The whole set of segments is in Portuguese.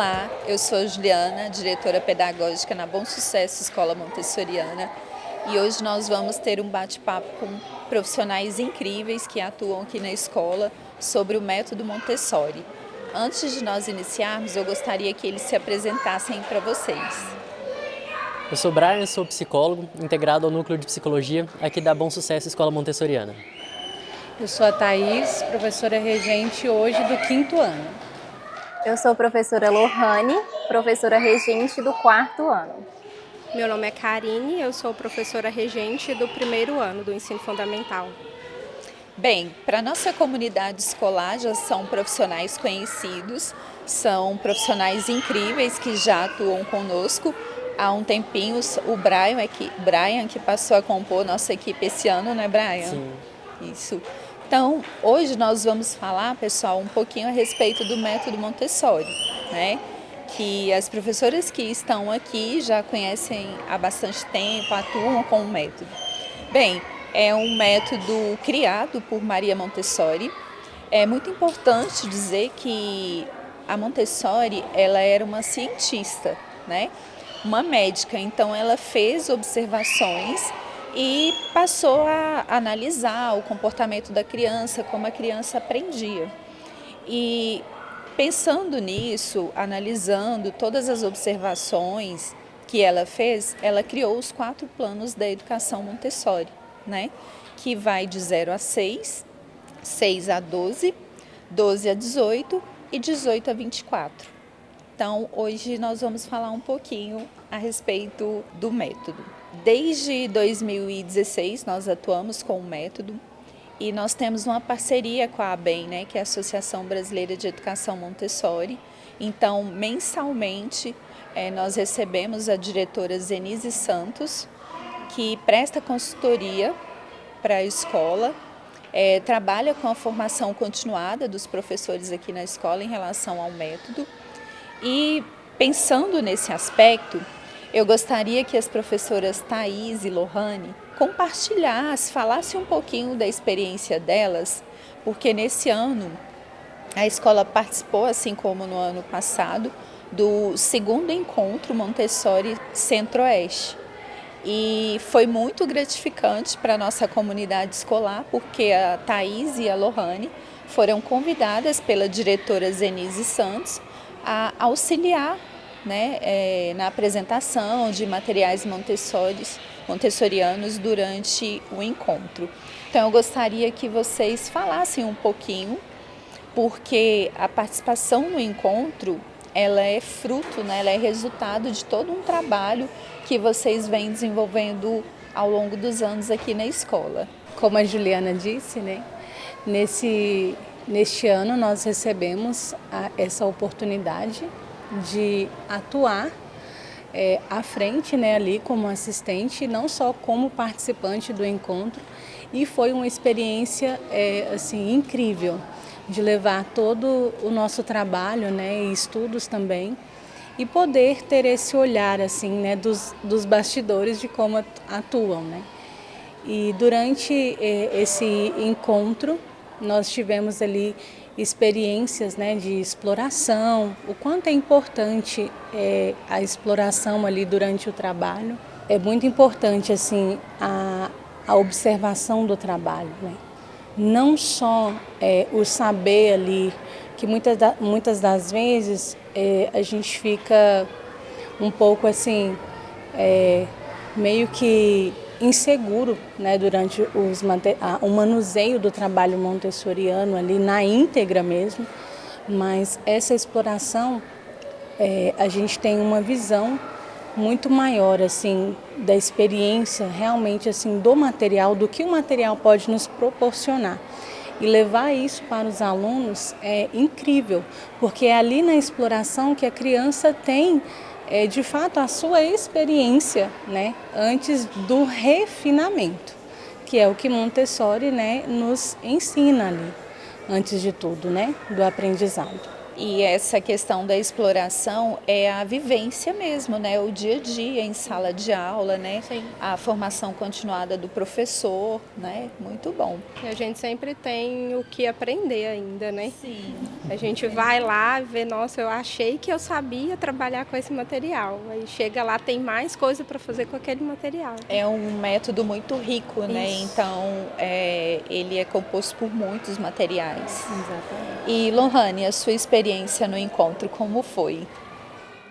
Olá, eu sou a Juliana, diretora pedagógica na Bom Sucesso Escola Montessoriana, e hoje nós vamos ter um bate-papo com profissionais incríveis que atuam aqui na escola sobre o método Montessori. Antes de nós iniciarmos, eu gostaria que eles se apresentassem para vocês. Eu sou Brian, sou psicólogo, integrado ao Núcleo de Psicologia aqui da Bom Sucesso Escola Montessoriana. Eu sou a Thaís, professora regente hoje do 5º ano. Eu sou a professora Lohane, professora regente do 4º ano. Meu nome é Karine, eu sou professora regente do 1º ano do ensino fundamental. Bem, para a nossa comunidade escolar já são profissionais conhecidos, são profissionais incríveis que já atuam conosco há um tempinho. O Brian que passou a compor nossa equipe esse ano, né, Brian? Sim. Isso. Então, hoje nós vamos falar, pessoal, um pouquinho a respeito do método Montessori, né? Que as professoras que estão aqui já conhecem há bastante tempo, atuam com o método. Bem, é um método criado por Maria Montessori. É muito importante dizer que a Montessori, ela era uma cientista, né? Uma médica, então ela fez observações e passou a analisar o comportamento da criança, como a criança aprendia. E pensando nisso, analisando todas as observações que ela fez, ela criou os 4 planos da educação Montessori, né? Que vai de 0 a 6, 6 a 12, 12 a 18 e 18 a 24. Então, hoje nós vamos falar um pouquinho a respeito do método. Desde 2016 nós atuamos com o método e nós temos uma parceria com a ABEM, né, que é a Associação Brasileira de Educação Montessori. Então, mensalmente, nós recebemos a diretora Zenise Santos, que presta consultoria para a escola, trabalha com a formação continuada dos professores aqui na escola em relação ao método. E pensando nesse aspecto, eu gostaria que as professoras Thaís e Lohane falassem um pouquinho da experiência delas, porque nesse ano a escola participou, assim como no ano passado, do 2º encontro Montessori Centro-Oeste. E foi muito gratificante para a nossa comunidade escolar, porque a Thaís e a Lohane foram convidadas pela diretora Zenise Santos a auxiliar, né, na apresentação de materiais montessorianos durante o encontro. Então eu gostaria que vocês falassem um pouquinho, porque a participação no encontro, ela é fruto, né, ela é resultado de todo um trabalho que vocês vêm desenvolvendo ao longo dos anos aqui na escola. Como a Juliana disse, né, neste ano nós recebemos essa oportunidade de atuar à frente, né, ali como assistente, não só como participante do encontro, e foi uma experiência assim, incrível de levar todo o nosso trabalho, né, e estudos também, e poder ter esse olhar assim, né, dos bastidores de como atuam, né. E durante esse encontro nós tivemos ali experiências, né, de exploração, o quanto é importante a exploração ali durante o trabalho. É muito importante assim, a observação do trabalho, né? Não só o saber ali, que muitas das vezes a gente fica um pouco assim, meio que inseguro, né, durante o manuseio do trabalho montessoriano ali na íntegra mesmo, mas essa exploração a gente tem uma visão muito maior assim da experiência realmente assim do material, do que o material pode nos proporcionar. E levar isso para os alunos é incrível, porque é ali na exploração que a criança tem de fato a sua experiência, né, antes do refinamento, que é o que Montessori, né, nos ensina ali, antes de tudo, né, do aprendizado. E essa questão da exploração é a vivência mesmo, né? O dia a dia em sala de aula, né? Sim. A formação continuada do professor, né? Muito bom. E a gente sempre tem o que aprender ainda, né? Sim. A gente vai lá e vê, nossa, eu achei que eu sabia trabalhar com esse material. Aí chega lá, tem mais coisa para fazer com aquele material. É um método muito rico, né? Isso. Então, ele é composto por muitos materiais. Exatamente. E, Lohane, a sua experiência no encontro, como foi?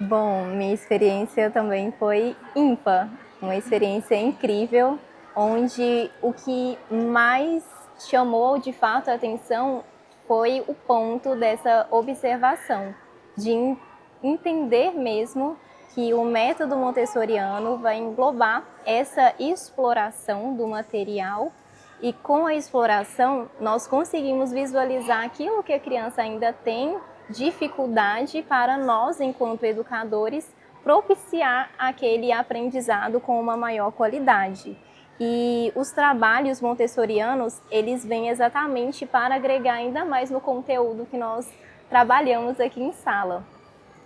Bom, minha experiência também foi ímpar, uma experiência incrível, onde o que mais chamou de fato a atenção foi o ponto dessa observação, de entender mesmo que o método montessoriano vai englobar essa exploração do material e com a exploração nós conseguimos visualizar aquilo que a criança ainda tem dificuldade para nós, enquanto educadores, propiciar aquele aprendizado com uma maior qualidade. E os trabalhos montessorianos, eles vêm exatamente para agregar ainda mais no conteúdo que nós trabalhamos aqui em sala.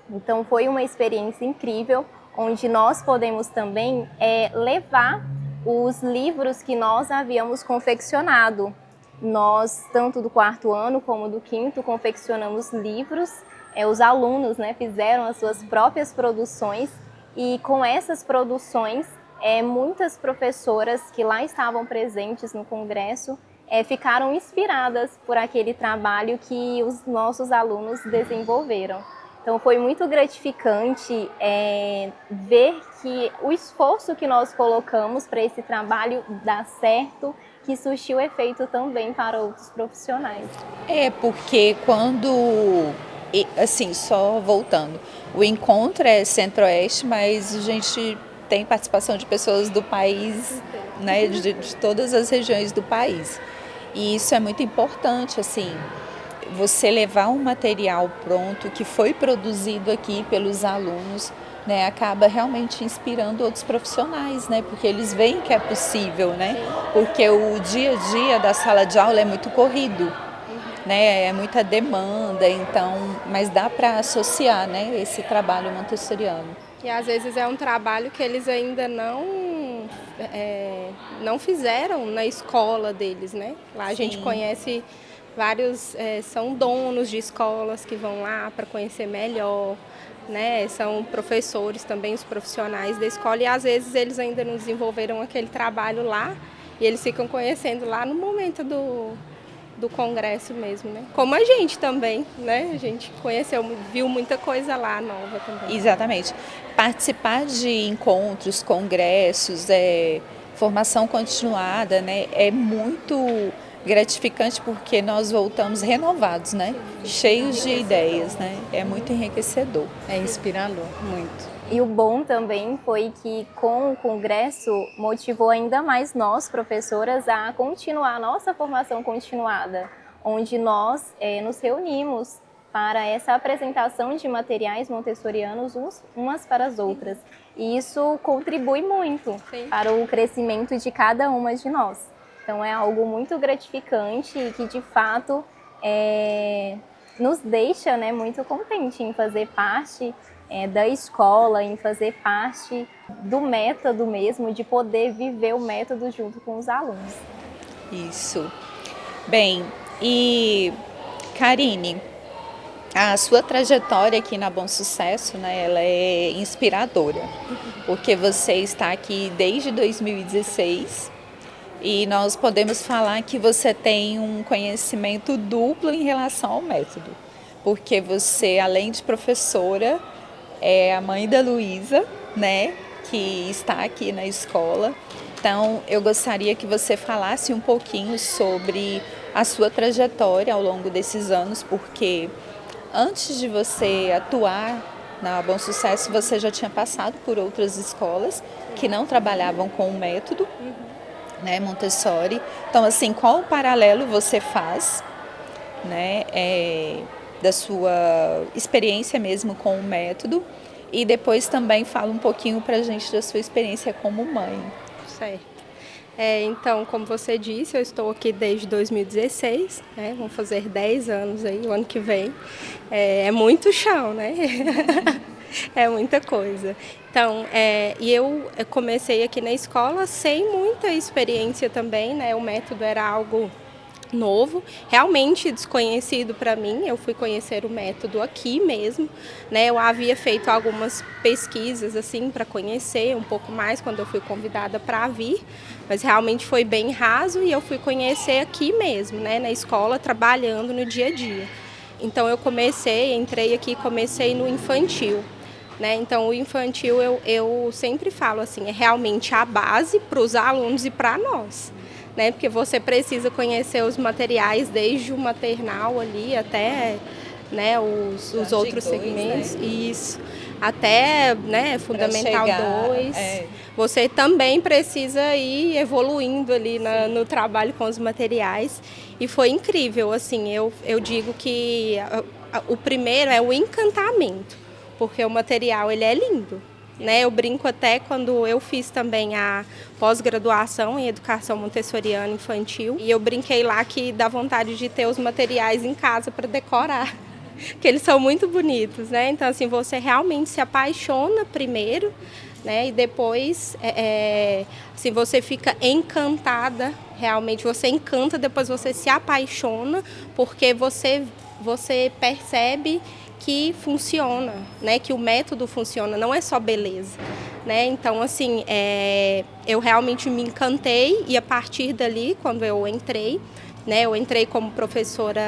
Então foi uma experiência incrível, onde nós podemos também levar os livros que nós havíamos confeccionado. Nós, tanto do 4º ano como do 5º, confeccionamos livros. Os alunos, né, fizeram as suas próprias produções e com essas produções, muitas professoras que lá estavam presentes no congresso ficaram inspiradas por aquele trabalho que os nossos alunos desenvolveram. Então foi muito gratificante ver que o esforço que nós colocamos para esse trabalho dar certo, que surtiu efeito também para outros profissionais. Porque quando, assim, só voltando, o encontro é Centro-Oeste, mas a gente tem participação de pessoas do país, né, de todas as regiões do país. E isso é muito importante, assim, você levar um material pronto que foi produzido aqui pelos alunos, né, acaba realmente inspirando outros profissionais, né, porque eles veem que é possível, né, porque o dia a dia da sala de aula é muito corrido, né, é muita demanda, então, mas dá para associar, né, esse trabalho montessoriano. E às vezes é um trabalho que eles ainda não fizeram na escola deles, né? Lá a gente conhece vários, são donos de escolas que vão lá para conhecer melhor, né? São professores também, os profissionais da escola, e às vezes eles ainda não desenvolveram aquele trabalho lá e eles ficam conhecendo lá no momento do congresso mesmo, né? Como a gente também, né? A gente conheceu, viu muita coisa lá nova também. Exatamente. Participar de encontros, congressos, formação continuada, né? É muito gratificante porque nós voltamos renovados, né? Cheios de ideias, né? É muito enriquecedor. É inspirador, muito. E o bom também foi que com o congresso motivou ainda mais nós, professoras, a continuar a nossa formação continuada, onde nós nos reunimos para essa apresentação de materiais montessorianos umas para as outras. E isso contribui muito para o crescimento de cada uma de nós. Então é algo muito gratificante e que de fato nos deixa, né, muito contente em fazer parte da escola, em fazer parte do método mesmo, de poder viver o método junto com os alunos. Isso. Bem, e Karine, a sua trajetória aqui na Bom Sucesso, né, ela é inspiradora, porque você está aqui desde 2016 e nós podemos falar que você tem um conhecimento duplo em relação ao método, porque você, além de professora, é a mãe da Luísa, né, que está aqui na escola. Então, eu gostaria que você falasse um pouquinho sobre a sua trajetória ao longo desses anos, porque antes de você atuar na Bom Sucesso, você já tinha passado por outras escolas que não trabalhavam com o método, né, Montessori. Então, assim, qual o paralelo você faz, né, da sua experiência mesmo com o método, e depois também fala um pouquinho pra gente da sua experiência como mãe. Certo. Então, como você disse, eu estou aqui desde 2016, né? Vão fazer 10 anos aí, o ano que vem. É muito chão, né? É muita coisa. Então, eu comecei aqui na escola sem muita experiência também, né? O método era algo novo, realmente desconhecido para mim. Eu fui conhecer o método aqui mesmo, né? Eu havia feito algumas pesquisas assim para conhecer um pouco mais quando eu fui convidada para vir, mas realmente foi bem raso e eu fui conhecer aqui mesmo, né? Na escola, trabalhando no dia a dia. Então eu entrei aqui, comecei no infantil. Né? Então, o infantil, eu sempre falo assim, é realmente a base para os alunos e para nós. Né? Porque você precisa conhecer os materiais desde o maternal ali até, né, os outros segmentos. Né? Isso. Até, né, Fundamental 2. Você também precisa ir evoluindo ali no trabalho com os materiais. E foi incrível, assim, eu digo que o primeiro é o encantamento. Porque o material ele é lindo, né? Eu brinco até quando eu fiz também a pós-graduação em Educação Montessoriana Infantil e eu brinquei lá que dá vontade de ter os materiais em casa para decorar, que eles são muito bonitos, né? Então assim, você realmente se apaixona primeiro, né? E depois assim, você fica encantada, realmente você encanta, depois você se apaixona porque você percebe que funciona, né? Que o método funciona, não é só beleza. Né? Então, assim, eu realmente me encantei e a partir dali, quando eu entrei, né? Eu entrei como professora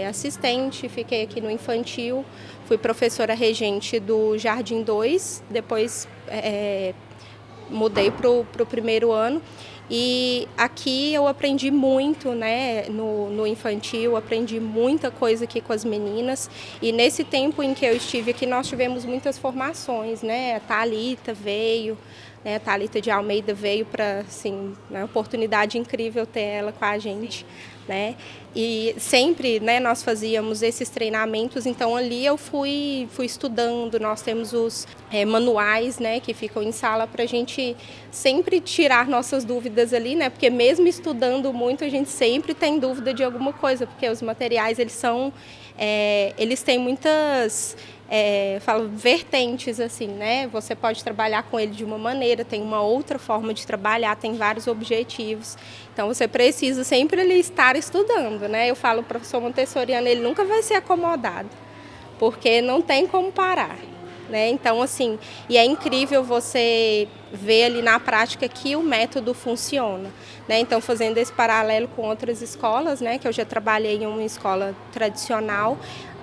assistente, fiquei aqui no infantil, fui professora regente do Jardim 2, depois mudei para o primeiro ano. E aqui eu aprendi muito, né, no infantil, aprendi muita coisa aqui com as meninas. E nesse tempo em que eu estive aqui, nós tivemos muitas formações, né? A Thalita veio, né? A Thalita de Almeida veio para, assim, uma oportunidade incrível ter ela com a gente. Né? E sempre, né, nós fazíamos esses treinamentos, então ali eu fui estudando, nós temos os manuais, né, que ficam em sala para a gente sempre tirar nossas dúvidas ali, né, porque mesmo estudando muito a gente sempre tem dúvida de alguma coisa, porque os materiais eles têm muitas vertentes, assim, né? Você pode trabalhar com ele de uma maneira, tem uma outra forma de trabalhar, tem vários objetivos. Então, você precisa sempre ali estar estudando, né? Eu falo, o professor montessoriano, ele nunca vai ser acomodado, porque não tem como parar, né? Então, assim, e é incrível você ver ali na prática que o método funciona, né? Então, fazendo esse paralelo com outras escolas, né? Que eu já trabalhei em uma escola tradicional,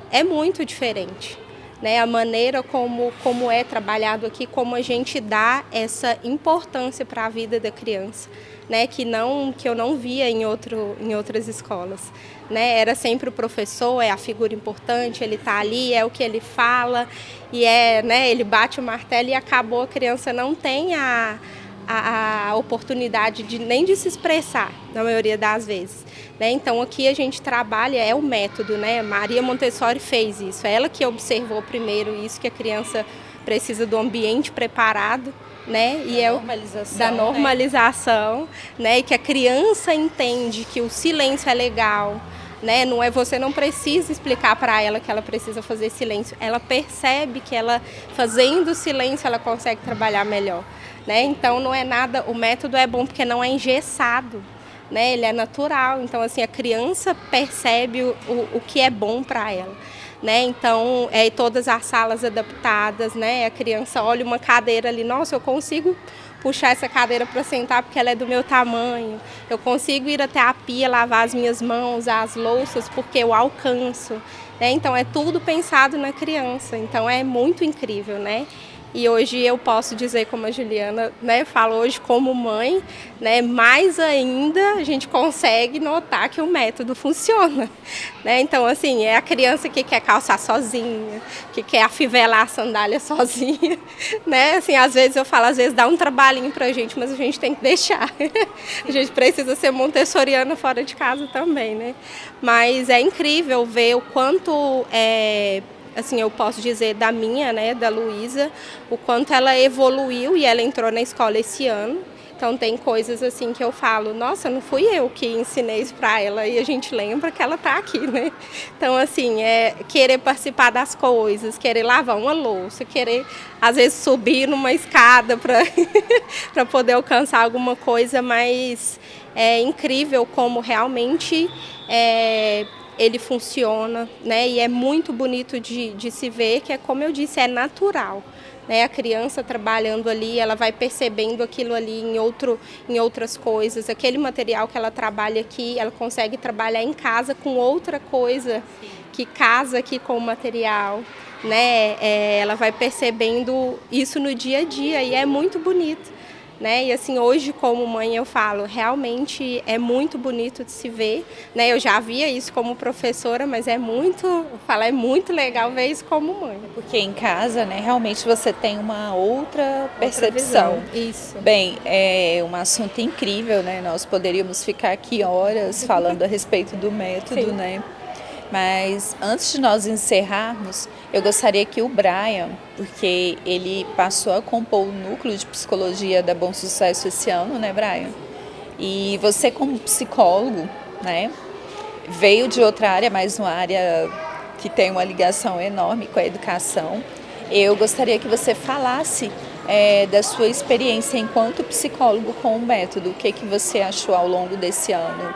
é muito diferente. Né, a maneira como é trabalhado aqui, como a gente dá essa importância para a vida da criança, né, que eu não via em outras escolas. Né, era sempre o professor, é a figura importante, ele está ali, é o que ele fala, e né, ele bate o martelo e acabou, a criança não tem a oportunidade nem de se expressar, na maioria das vezes. Né? Então, aqui a gente trabalha, o método, né? Maria Montessori fez isso, ela que observou primeiro isso, que a criança precisa do ambiente preparado, né? Da normalização, né? E que a criança entende que o silêncio é legal, né? Você não precisa explicar para ela que ela precisa fazer silêncio, ela percebe que ela fazendo silêncio ela consegue trabalhar melhor. Né? Então, não é nada, o método é bom porque não é engessado, né? Ele é natural, então assim, a criança percebe o que é bom para ela. Né? Então, todas as salas adaptadas, né? A criança olha uma cadeira ali, nossa, eu consigo puxar essa cadeira para sentar porque ela é do meu tamanho, eu consigo ir até a pia, lavar as minhas mãos, as louças, porque eu alcanço. Né? Então, é tudo pensado na criança, então é muito incrível, né? E hoje eu posso dizer, como a Juliana, né, fala hoje como mãe, né, mais ainda a gente consegue notar que o método funciona. Né? Então, assim, é a criança que quer calçar sozinha, que quer afivelar a sandália sozinha. Né? Assim, às vezes eu falo, às vezes dá um trabalhinho pra gente, mas a gente tem que deixar. A gente precisa ser montessoriana fora de casa também, né? Mas é incrível ver o quanto assim, eu posso dizer da minha, né, da Luísa, o quanto ela evoluiu e ela entrou na escola esse ano. Então tem coisas assim que eu falo, nossa, não fui eu que ensinei isso para ela, e a gente lembra que ela está aqui, né? Então assim, é querer participar das coisas, querer lavar uma louça, querer às vezes subir numa escada para poder alcançar alguma coisa, mas é incrível como realmente ele funciona, né? E é muito bonito de se ver, que é como eu disse, é natural. Né? A criança trabalhando ali, ela vai percebendo aquilo ali em outras coisas. Aquele material que ela trabalha aqui, ela consegue trabalhar em casa com outra coisa que casa aqui com o material. Né? Ela vai percebendo isso no dia a dia e é muito bonito. Né? E assim, hoje como mãe eu falo, realmente é muito bonito de se ver, né? Eu já via isso como professora, mas é muito legal ver isso como mãe. Porque em casa, né, realmente você tem uma outra percepção. Isso. Bem, é um assunto incrível, né? Nós poderíamos ficar aqui horas falando a respeito do método, Sim. né? Mas antes de nós encerrarmos, eu gostaria que o Brian, porque ele passou a compor o núcleo de psicologia da Bom Sucesso esse ano, né, Brian? E você como psicólogo, né, veio de outra área, mas uma área que tem uma ligação enorme com a educação. Eu gostaria que você falasse da sua experiência enquanto psicólogo com o método. O que você achou ao longo desse ano?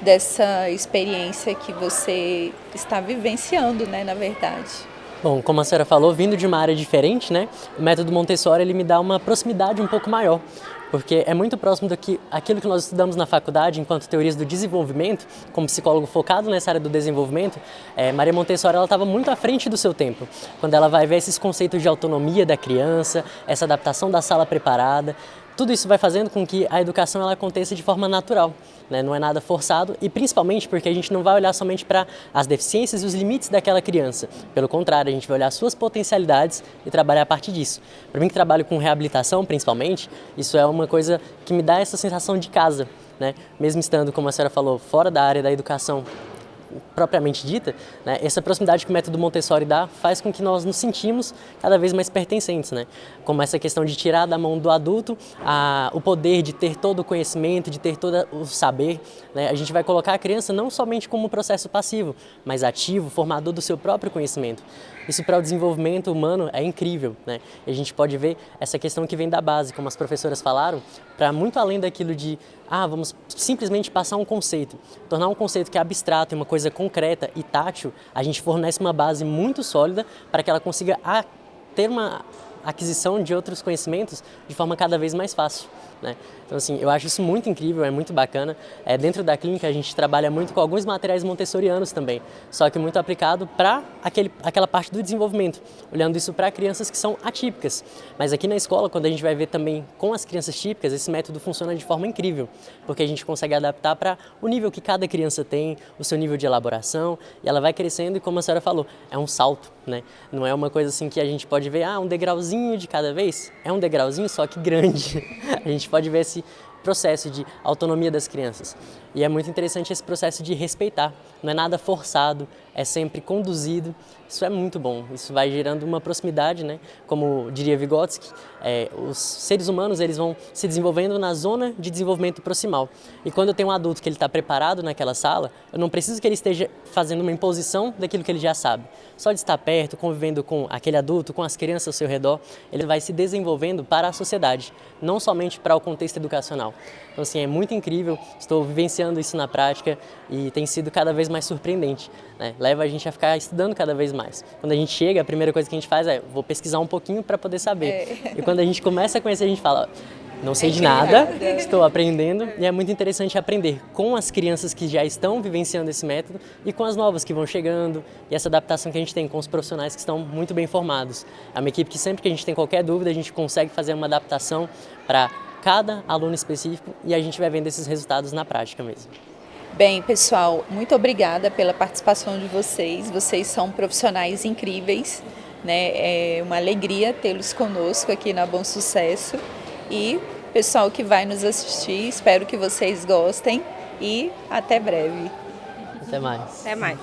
Dessa experiência que você está vivenciando, né, na verdade. Bom, como a senhora falou, vindo de uma área diferente, né, o método Montessori ele me dá uma proximidade um pouco maior, porque é muito próximo daquilo que nós estudamos na faculdade enquanto teorias do desenvolvimento, como psicólogo focado nessa área do desenvolvimento. Maria Montessori estava muito à frente do seu tempo, quando ela vai ver esses conceitos de autonomia da criança, essa adaptação da sala preparada. Tudo isso vai fazendo com que a educação ela aconteça de forma natural, né? Não é nada forçado e principalmente porque a gente não vai olhar somente para as deficiências e os limites daquela criança. Pelo contrário, a gente vai olhar suas potencialidades e trabalhar a partir disso. Para mim que trabalho com reabilitação principalmente, isso é uma coisa que me dá essa sensação de casa, né? Mesmo estando, como a senhora falou, fora da área da educação propriamente dita, né, essa proximidade que o método Montessori dá faz com que nós nos sentimos cada vez mais pertencentes, né? Como essa questão de tirar da mão do adulto o poder de ter todo o conhecimento, de ter todo o saber, né? A gente vai colocar a criança não somente como um processo passivo, mas ativo, formador do seu próprio conhecimento. Isso para o desenvolvimento humano é incrível, né? E a gente pode ver essa questão que vem da base, como as professoras falaram, para muito além daquilo de vamos simplesmente passar um conceito, tornar um conceito que é abstrato e uma coisa concreta e tátil, a gente fornece uma base muito sólida para que ela consiga ter uma aquisição de outros conhecimentos de forma cada vez mais fácil, né? Então, assim, eu acho isso muito incrível, é muito bacana. Dentro da clínica a gente trabalha muito com alguns materiais montessorianos também, só que muito aplicado para aquela parte do desenvolvimento, olhando isso para crianças que são atípicas. Mas aqui na escola, quando a gente vai ver também com as crianças típicas, esse método funciona de forma incrível, porque a gente consegue adaptar para o nível que cada criança tem, o seu nível de elaboração, e ela vai crescendo e, como a senhora falou, é um salto, né? Não é uma coisa assim que a gente pode ver, um degrauzinho de cada vez, é um degrauzinho só que grande. A gente pode ver esse processo de autonomia das crianças. E é muito interessante esse processo de respeitar, não é nada forçado, é sempre conduzido. Isso é muito bom, isso vai gerando uma proximidade, né? Como diria Vygotsky, os seres humanos eles vão se desenvolvendo na zona de desenvolvimento proximal. E quando eu tenho um adulto que ele está preparado naquela sala, eu não preciso que ele esteja fazendo uma imposição daquilo que ele já sabe. Só de estar perto, convivendo com aquele adulto, com as crianças ao seu redor, ele vai se desenvolvendo para a sociedade, não somente para o contexto educacional. Então, assim, é muito incrível, estou vivenciando isso na prática e tem sido cada vez mais surpreendente, né? Leva a gente a ficar estudando cada vez mais. Quando a gente chega, a primeira coisa que a gente faz vou pesquisar um pouquinho para poder saber. E quando a gente começa a conhecer, a gente fala, não sei de nada, estou aprendendo, e é muito interessante aprender com as crianças que já estão vivenciando esse método e com as novas que vão chegando, e essa adaptação que a gente tem com os profissionais que estão muito bem formados. É uma equipe que sempre que a gente tem qualquer dúvida, a gente consegue fazer uma adaptação para cada aluno específico e a gente vai vendo esses resultados na prática mesmo. Bem, pessoal, muito obrigada pela participação de vocês. Vocês são profissionais incríveis, né? É uma alegria tê-los conosco aqui na Bom Sucesso. E pessoal que vai nos assistir, espero que vocês gostem e até breve. Até mais. Até mais.